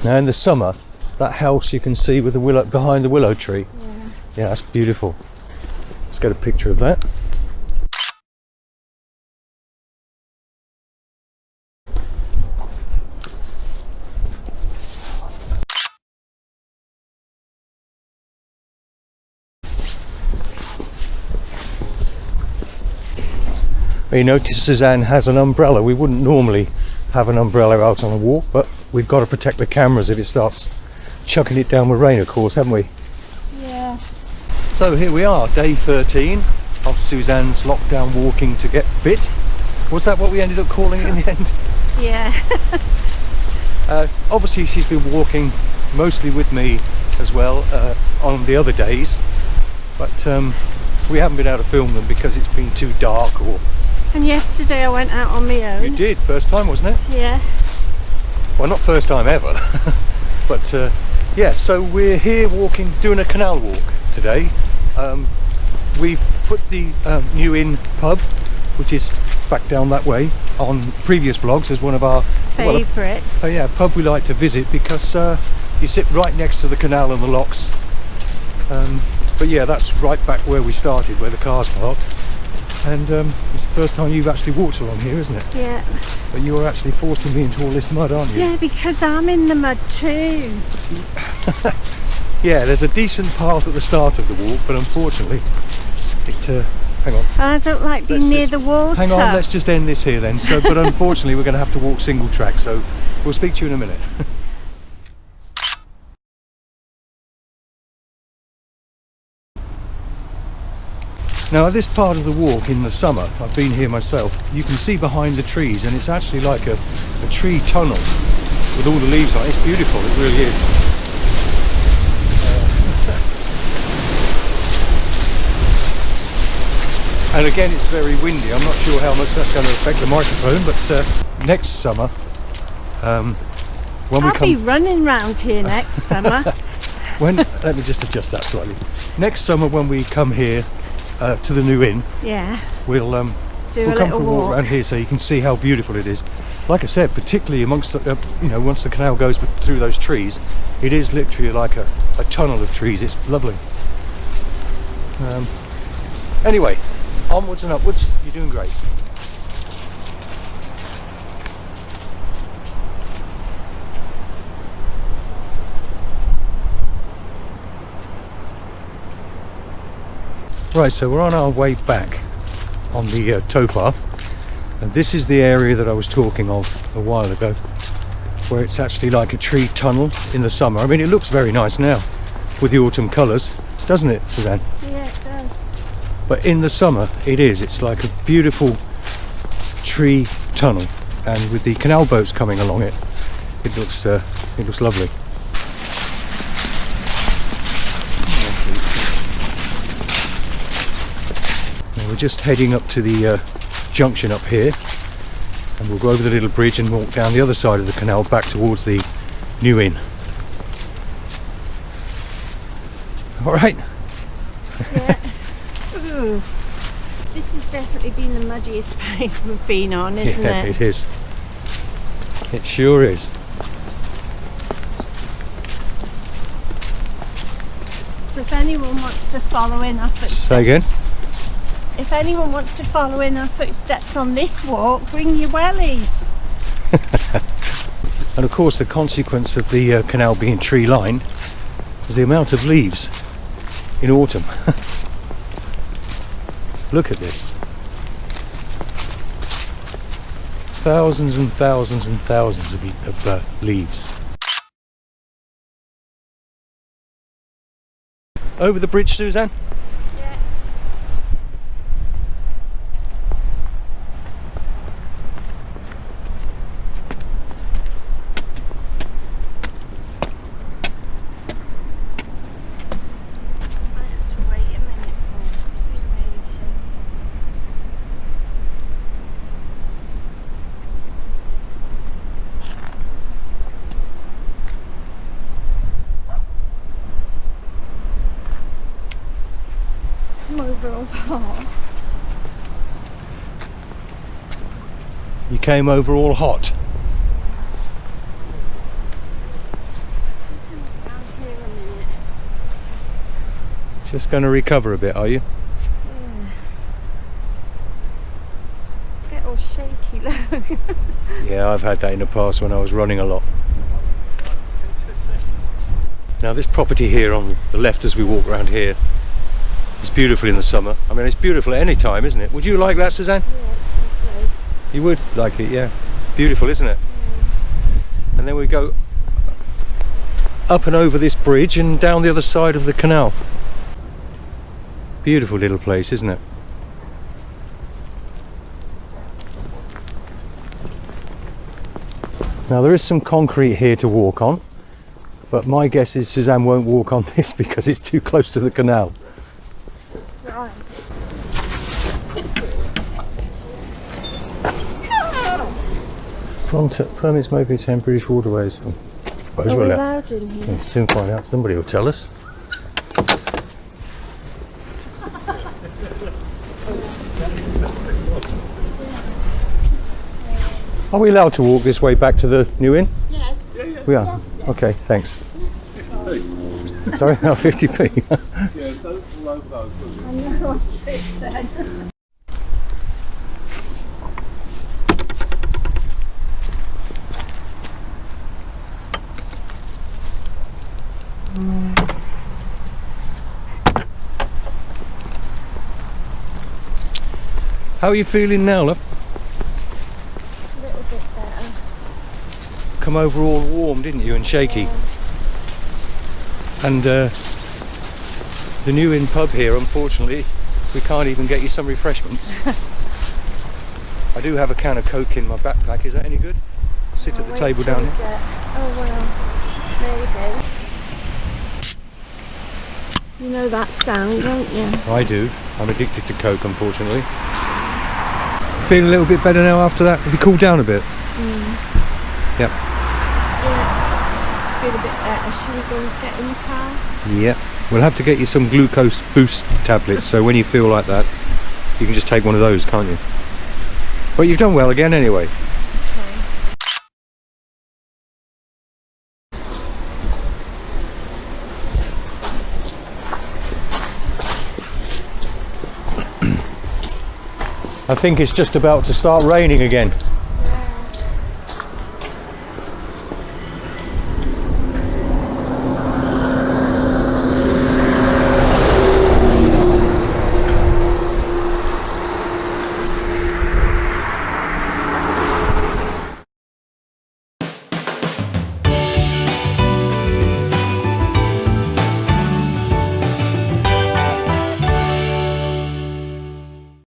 Now in the summer, that house you can see with the willow behind the willow tree. Yeah, that's beautiful. Let's get a picture of that. You notice Suzanne has an umbrella. We wouldn't normally have an umbrella out on a walk, but we've got to protect the cameras if it starts chucking it down with rain, of course, haven't we? Yeah. So here we are, day 13 of Suzanne's lockdown walking to get fit. Was that what we ended up calling it in the end? Yeah. Obviously she's been walking mostly with me as well on the other days, but we haven't been able to film them because it's been too dark. And yesterday I went out on my own. You did, first time, wasn't it? Yeah. Well, not first time ever, but yeah, so we're here walking, doing a canal walk today. We've put the New Inn pub, which is back down that way, on previous vlogs as one of our favourites. Oh yeah, pub we like to visit because you sit right next to the canal and the locks. But yeah, that's right back where we started, where the car's parked. And it's the first time you've actually walked along here, isn't it? Yeah. But you're actually forcing me into all this mud, aren't you? Yeah, because I'm in the mud too. Yeah, there's a decent path at the start of the walk, but unfortunately, it. Hang on. I don't like being near the water. Hang on, let's just end this here then. So, but unfortunately, we're going to have to walk single track. So, we'll speak to you in a minute. Now at this part of the walk in the summer, I've been here myself, you can see behind the trees and it's actually like a tree tunnel with all the leaves on it. It's beautiful, it really is. And again it's very windy, I'm not sure how much that's going to affect the microphone, but next summer, when I'll be running round here next summer. Let me just adjust that slightly. Next summer when we come here, to the New Inn, yeah, we'll come for a walk around here so you can see how beautiful it is. Like I said, particularly amongst the, once the canal goes through those trees, it is literally like a tunnel of trees. It's lovely. Anyway, onwards and upwards. You're doing great. Right, so we're on our way back on the towpath, and this is the area that I was talking of a while ago, where it's actually like a tree tunnel in the summer. I mean, it looks very nice now with the autumn colours, doesn't it, Suzanne? Yeah, it does. But in the summer, it's like a beautiful tree tunnel, and with the canal boats coming along it, it looks lovely. We're just heading up to the junction up here, and we'll go over the little bridge and walk down the other side of the canal back towards the New Inn. All right. Yeah. Ooh. This has definitely been the muddiest place we've been on, isn't Yeah, it? it is. It sure is. So if anyone wants to follow in our footsteps... Say again? If anyone wants to follow in our footsteps on this walk, bring your wellies. And of course the consequence of the canal being tree lined is the amount of leaves in autumn. Look at this. Thousands and thousands and thousands of leaves. Over the bridge, Suzanne? You came over all hot. Just going to recover a bit, are you? Yeah. Get all shaky, look. Yeah, I've had that in the past when I was running a lot. Now this property here on the left as we walk around here is beautiful in the summer. I mean, it's beautiful at any time, isn't it? Would you like that, Suzanne? Yeah, it's lovely. You would like it, yeah. It's beautiful, isn't it? And then we go up and over this bridge and down the other side of the canal. Beautiful little place, isn't it? Now there is some concrete here to walk on, but my guess is Suzanne won't walk on this because it's too close to the canal. Right. Permits may be 10 British waterways. Are we allowed in here? We'll soon find out. Somebody will tell us. Are we allowed to walk this way back to the new inn? Yes. We are? Okay, thanks. 50p. Sorry? No, 50p. Yeah, don't load those. I know what trick then. How are you feeling now, love? A little bit better. Come over all warm, didn't you, and shaky? Yeah. And the new inn pub here, unfortunately, we can't even get you some refreshments. I do have a can of Coke in my backpack. Is that any good? Sit at the table down there. Oh well, maybe. You know that sound, don't you? I do. I'm addicted to Coke, unfortunately. Feeling a little bit better now after that? Have you cooled down a bit? Yep. Yeah. Feel a bit better. Should we go and get in the car? Yep. We'll have to get you some glucose boost tablets, so when you feel like that, you can just take one of those, can't you? But you've done well again anyway. I think it's just about to start raining again.